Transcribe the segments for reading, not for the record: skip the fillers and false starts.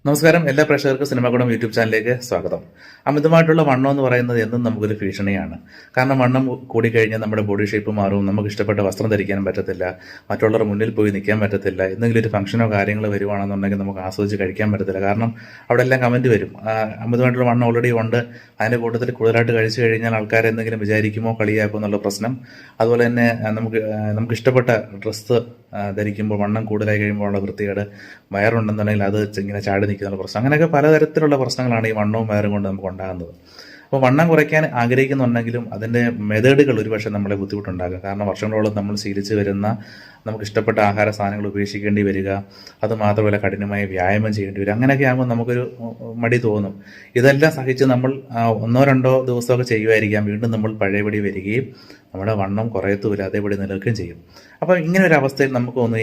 നമസ്കാരം. എല്ലാ പ്രേക്ഷകർക്കും സിനിമാകുളം യൂട്യൂബ് ചാനലിലേക്ക് സ്വാഗതം. അമിതമായിട്ടുള്ള വണ്ണം എന്ന് പറയുന്നത് എന്നും നമുക്കൊരു ഭീഷണിയാണ്. കാരണം വണ്ണം കൂടിക്കഴിഞ്ഞാൽ നമ്മുടെ ബോഡി ഷേപ്പ് മാറും, നമുക്ക് ഇഷ്ടപ്പെട്ട വസ്ത്രം ധരിക്കാനും പറ്റത്തില്ല, മറ്റുള്ളവരുടെ മുന്നിൽ പോയി നിൽക്കാൻ പറ്റത്തില്ല, എന്തെങ്കിലും ഒരു ഫംഗ്ഷനോ കാര്യങ്ങളോ വരുവാണെന്നുണ്ടെങ്കിൽ നമുക്ക് ആസ്വദിച്ച് കഴിക്കാൻ പറ്റത്തില്ല. കാരണം അവിടെ എല്ലാം കമൻറ്റ് വരും, അമിതമായിട്ടുള്ള വണ്ണം ഓൾറെഡി ഉണ്ട്, അതിൻ്റെ കൂട്ടത്തിൽ കൂടുതലായിട്ട് കഴിച്ചു കഴിഞ്ഞാൽ ആൾക്കാർ എന്തെങ്കിലും വിചാരിക്കുമോ, കളിയാക്കുമോ എന്നുള്ള പ്രശ്നം. അതുപോലെ തന്നെ നമുക്ക് ഇഷ്ടപ്പെട്ട ഡ്രസ്സ് ധരിക്കുമ്പോൾ വണ്ണം കൂടുതലായി കഴിയുമ്പോൾ ഉള്ള വൃത്തികേട്, വയറുണ്ടെന്നുണ്ടെങ്കിൽ അത് ഇങ്ങനെ ചാടി നിൽക്കുന്ന പ്രശ്നം, അങ്ങനെയൊക്കെ പലതരത്തിലുള്ള പ്രശ്നങ്ങളാണ് ഈ വണ്ണവും വയറും കൊണ്ട് നമുക്ക് ഉണ്ടാകുന്നത്. അപ്പോൾ വണ്ണം കുറയ്ക്കാൻ ആഗ്രഹിക്കുന്നുണ്ടെങ്കിലും അതിൻ്റെ മെത്തേഡുകൾ ഒരുപക്ഷെ നമ്മളെ ബുദ്ധിമുട്ടുണ്ടാകും. കാരണം വർഷങ്ങളോളം നമ്മൾ ശീലിച്ച് വരുന്ന നമുക്ക് ഇഷ്ടപ്പെട്ട ആഹാര സാധനങ്ങൾ ഉപേക്ഷിക്കേണ്ടി വരിക, അതുമാത്രമല്ല കഠിനമായ വ്യായാമം ചെയ്യേണ്ടി വരും. അങ്ങനെയൊക്കെ ആകുമ്പോൾ നമുക്കൊരു മടി തോന്നും. ഇതെല്ലാം സഹിച്ച് നമ്മൾ 1-2 ദിവസമൊക്കെ ചെയ്യുമായിരിക്കാം, വീണ്ടും നമ്മൾ പഴയപടി വരികയും നമ്മുടെ വണ്ണം കുറയത്തുമില്ല, അതേപടി നിലനിൽക്കുകയും ചെയ്യും. അപ്പോൾ ഇങ്ങനെ ഒരു അവസ്ഥയിൽ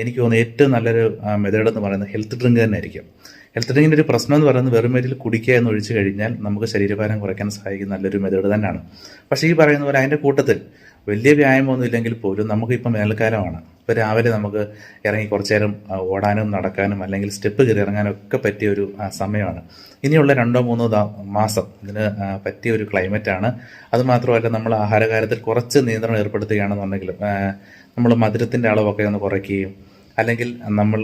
എനിക്ക് തോന്നുന്നു ഏറ്റവും നല്ലൊരു മെത്തേഡ് എന്ന് പറയുന്നത് ഹെൽത്ത് ഡ്രിങ്ക് തന്നെ ആയിരിക്കും. ഹെൽത്ത് ഡ്രിങ്കിൻ്റെ ഒരു പ്രശ്നം എന്ന് പറയുന്നത് വെറും വയറ്റിൽ കുടിക്കുക എന്ന് ഒഴിച്ചു കഴിഞ്ഞാൽ നമുക്ക് ശരീരഭാരം കുറയ്ക്കാൻ സഹായിക്കുന്ന നല്ലൊരു മെത്തേഡ് തന്നെയാണ്. പക്ഷേ ഈ പറയുന്ന പോലെ അതിൻ്റെ കൂട്ടത്തിൽ വലിയ വ്യായാമമൊന്നും ഇല്ലെങ്കിൽ പോലും നമുക്കിപ്പം വേനൽക്കാലമാണ്. ഇപ്പോൾ രാവിലെ നമുക്ക് ഇറങ്ങി കുറച്ചു നേരം ഓടാനും നടക്കാനും അല്ലെങ്കിൽ സ്റ്റെപ്പ് കയറി ഇറങ്ങാനും ഒക്കെ പറ്റിയ ഒരു സമയമാണ്. ഇനിയുള്ള 2-3 മാസം ഇതിന് പറ്റിയ ഒരു ക്ലൈമറ്റാണ്. അതുമാത്രമല്ല, നമ്മൾ ആഹാരകാര്യത്തിൽ കുറച്ച് നിയന്ത്രണം ഏർപ്പെടുത്തുകയാണെന്നുണ്ടെങ്കിൽ നമ്മൾ മധുരത്തിൻ്റെ അളവൊക്കെ ഒന്ന് കുറയ്ക്കുകയും, അല്ലെങ്കിൽ നമ്മൾ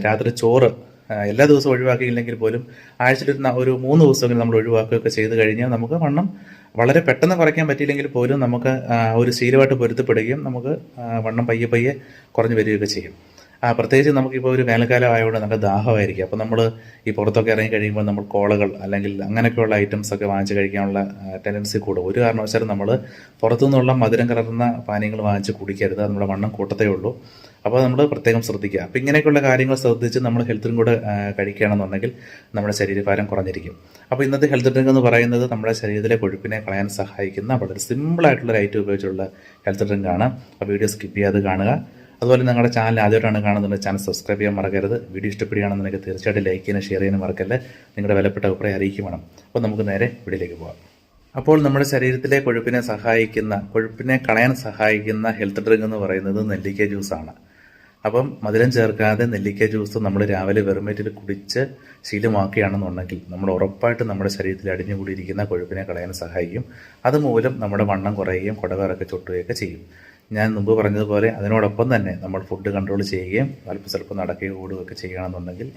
രാത്രി ചോറ് എല്ലാ ദിവസവും ഒഴിവാക്കിയില്ലെങ്കിൽ പോലും ആഴ്ചയിൽ ഒരു 3 ദിവസമെങ്കിലും നമ്മൾ ഒഴിവാക്കുകയൊക്കെ ചെയ്ത് കഴിഞ്ഞാൽ നമുക്ക് വണ്ണം വളരെ പെട്ടെന്ന് കുറയ്ക്കാൻ പറ്റിയില്ലെങ്കിൽ പോലും നമുക്ക് ഒരു ശീലമായിട്ട് പൊരുത്തപ്പെടുകയും നമുക്ക് വണ്ണം പയ്യെ പയ്യെ കുറഞ്ഞു വരികയൊക്കെ ചെയ്യും. പ്രത്യേകിച്ച് നമുക്കിപ്പോൾ ഒരു വേനൽക്കാലം ആയതുകൊണ്ട് നല്ല ദാഹമായിരിക്കും. അപ്പോൾ നമ്മൾ ഈ പുറത്തൊക്കെ ഇറങ്ങി കഴിയുമ്പോൾ നമ്മൾ കോളകൾ അല്ലെങ്കിൽ അങ്ങനെയൊക്കെയുള്ള ഐറ്റംസൊക്കെ വാങ്ങിച്ച് കഴിക്കാനുള്ള ടെൻഡൻസി കൂടും. ഒരു കാരണവശാലും നമ്മൾ പുറത്തുനിന്നുള്ള മധുരം കലർന്ന പാനീയങ്ങൾ വാങ്ങിച്ച് കുടിക്കരുത്, നമ്മുടെ വണ്ണം കൂട്ടത്തേ ഉള്ളൂ. അപ്പോൾ നമ്മൾ പ്രത്യേകം ശ്രദ്ധിക്കുക. അപ്പോൾ ഇങ്ങനെയൊക്കെയുള്ള കാര്യങ്ങൾ ശ്രദ്ധിച്ച് നമ്മൾ ഹെൽത്തും കൂടെ കഴിക്കുകയാണെന്നുണ്ടെങ്കിൽ നമ്മുടെ ശരീരഭാരം കുറഞ്ഞിരിക്കും. അപ്പോൾ ഇന്നത്തെ ഹെൽത്ത് ഡ്രിങ്ക് എന്ന് പറയുന്നത് നമ്മുടെ ശരീരത്തിലെ കൊഴുപ്പിനെ കളയാൻ സഹായിക്കുന്ന വളരെ സിമ്പിളായിട്ടുള്ളൊരു ഐറ്റം ഉപയോഗിച്ചുള്ള ഹെൽത്ത് ഡ്രിങ്കാണ്. അപ്പോൾ വീഡിയോ സ്കിപ്പ് ചെയ്യാതെ കാണുക. അതുപോലെ നിങ്ങളുടെ ചാനൽ ആദ്യമായിട്ടാണ് കാണുന്നുണ്ടെങ്കിൽ ചാനൽ സബ്സ്ക്രൈബ് ചെയ്യാൻ മറക്കരുത്. വീഡിയോ ഇഷ്ടപ്പെടുകയാണെന്നുണ്ടെങ്കിൽ തീർച്ചയായിട്ടും ലൈക്ക് ചെയ്യാനും ഷെയർ ചെയ്യാനും മറക്കല്ലേ. നിങ്ങളുടെ വിലപ്പെട്ട അഭിപ്രായം അറിയിക്കും വേണം. അപ്പോൾ നമുക്ക് നേരെ വീഡിയോയിലേക്ക് പോകാം. അപ്പോൾ നമ്മുടെ ശരീരത്തിലെ കൊഴുപ്പിനെ കളയാൻ സഹായിക്കുന്ന ഹെൽത്ത് ഡ്രിങ്ക് എന്ന് പറയുന്നത് നെല്ലിക്ക ജ്യൂസാണ്. അപ്പം മധുരം ചേർക്കാതെ നെല്ലിക്ക ജ്യൂസ് നമ്മൾ രാവിലെ വെറും വയറ്റിൽ കുടിച്ച് ശീലമാക്കുകയാണെന്നുണ്ടെങ്കിൽ നമ്മൾ ഉറപ്പായിട്ടും നമ്മുടെ ശരീരത്തിൽ അടിഞ്ഞുകൂടിയിരിക്കുന്ന കൊഴുപ്പിനെ കളയാൻ സഹായിക്കും. അതുമൂലം നമ്മുടെ വണ്ണം കുറയുകയും കുടവേറൊക്കെ ചൊട്ടുകയൊക്കെ ചെയ്യും. ഞാൻ മുമ്പ് പറഞ്ഞതുപോലെ അതിനോടൊപ്പം തന്നെ നമ്മൾ ഫുഡ് കൺട്രോൾ ചെയ്യുകയും സ്വല്പം നടക്കുകയോ ഓടുകയൊക്കെ ചെയ്യുകയാണെന്നുണ്ടെങ്കിൽ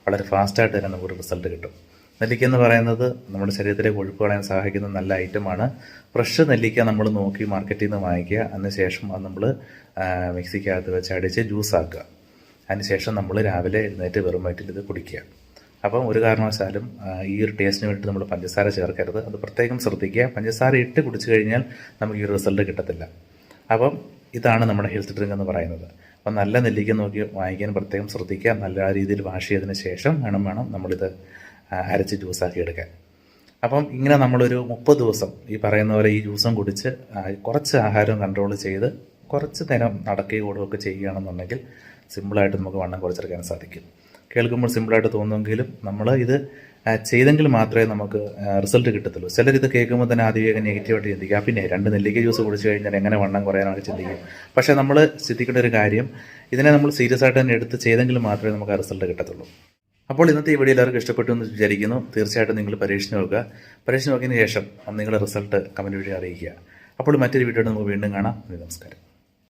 വളരെ ഫാസ്റ്റായിട്ട് തന്നെ നമുക്ക് റിസൾട്ട് കിട്ടും. നെല്ലിക്ക എന്ന് പറയുന്നത് നമ്മുടെ ശരീരത്തിലെ കൊഴുപ്പ് കളയാൻ സഹായിക്കുന്ന നല്ല ഐറ്റമാണ്. ഫ്രഷ് നെല്ലിക്ക നമ്മൾ നോക്കി മാർക്കറ്റിൽ നിന്ന് വാങ്ങിക്കുക. അതിനുശേഷം അത് നമ്മൾ മിക്സിക്കകത്ത് വെച്ച് അടിച്ച് ജ്യൂസാക്കുക. അതിനുശേഷം നമ്മൾ രാവിലെ എഴുന്നേറ്റ് വെറും വയറ്റിൽ ഇത് കുടിക്കുക. അപ്പം ഒരു കാരണവശാലും ഈ ഒരു ടേസ്റ്റിന് വേണ്ടിയിട്ട് നമ്മൾ പഞ്ചസാര ചേർക്കരുത്, അത് പ്രത്യേകം ശ്രദ്ധിക്കുക. പഞ്ചസാര ഇട്ട് കുടിച്ചു കഴിഞ്ഞാൽ നമുക്ക് ഈ റിസൾട്ട് കിട്ടത്തില്ല. അപ്പം ഇതാണ് നമ്മുടെ ഹെൽത്ത് ഡ്രിങ്ക് എന്ന് പറയുന്നത്. അപ്പം നല്ല നെല്ലിക്ക നോക്കി വാങ്ങിക്കാൻ പ്രത്യേകം ശ്രദ്ധിക്കുക. നല്ല രീതിയിൽ വാഷ് ചെയ്തതിന് ശേഷം വേണം നമ്മളിത് അരച്ച് ജ്യൂസാക്കി എടുക്കാൻ. അപ്പം ഇങ്ങനെ നമ്മളൊരു 30 ദിവസം ഈ പറയുന്ന പോലെ ഈ ജ്യൂസും കുടിച്ച് കുറച്ച് ആഹാരം കൺട്രോൾ ചെയ്ത് കുറച്ച് നേരം നടക്കുകയും ഓടുകയൊക്കെ ചെയ്യുകയാണെന്നുണ്ടെങ്കിൽ സിമ്പിളായിട്ട് നമുക്ക് വണ്ണം കുറച്ചെടുക്കാൻ സാധിക്കും. കേൾക്കുമ്പോൾ സിമ്പിളായിട്ട് തോന്നുമെങ്കിലും നമ്മൾ ഇത് ചെയ്തെങ്കിൽ മാത്രമേ നമുക്ക് റിസൾട്ട് കിട്ടത്തുള്ളൂ. ചിലരിത് കേൾക്കുമ്പോൾ തന്നെ ആദ്യമേ നെഗറ്റീവായിട്ട് ചിന്തിക്കുക, പിന്നെ 2 നെല്ലിക്ക ജ്യൂസ് കുടിച്ച് കഴിഞ്ഞാൽ എങ്ങനെ വണ്ണം കുറയാനൊക്കെ ചിന്തിക്കും. പക്ഷേ നമ്മൾ ശ്രദ്ധിക്കേണ്ട ഒരു കാര്യം, ഇതിനെ നമ്മൾ സീരിയസ് ആയിട്ട് തന്നെ എടുത്ത് ചെയ്തെങ്കിൽ മാത്രമേ നമുക്ക് ആ റിസൾട്ട് കിട്ടത്തുള്ളൂ. അപ്പോൾ ഇന്നത്തെ ഈ വീഡിയോ എല്ലാവർക്കും ഇഷ്ടപ്പെട്ടു എന്ന് വിചാരിക്കുന്നു. തീർച്ചയായിട്ടും നിങ്ങൾ പരീക്ഷിച്ച് നോക്കുക. പരീക്ഷിച്ച് നോക്കിയതിന് ശേഷം നിങ്ങളുടെ റിസൾട്ട് കമൻറ്റ് വഴി അറിയിക്കുക. അപ്പോൾ മറ്റൊരു വീഡിയോ നമുക്ക് വീണ്ടും കാണാം. നമസ്കാരം.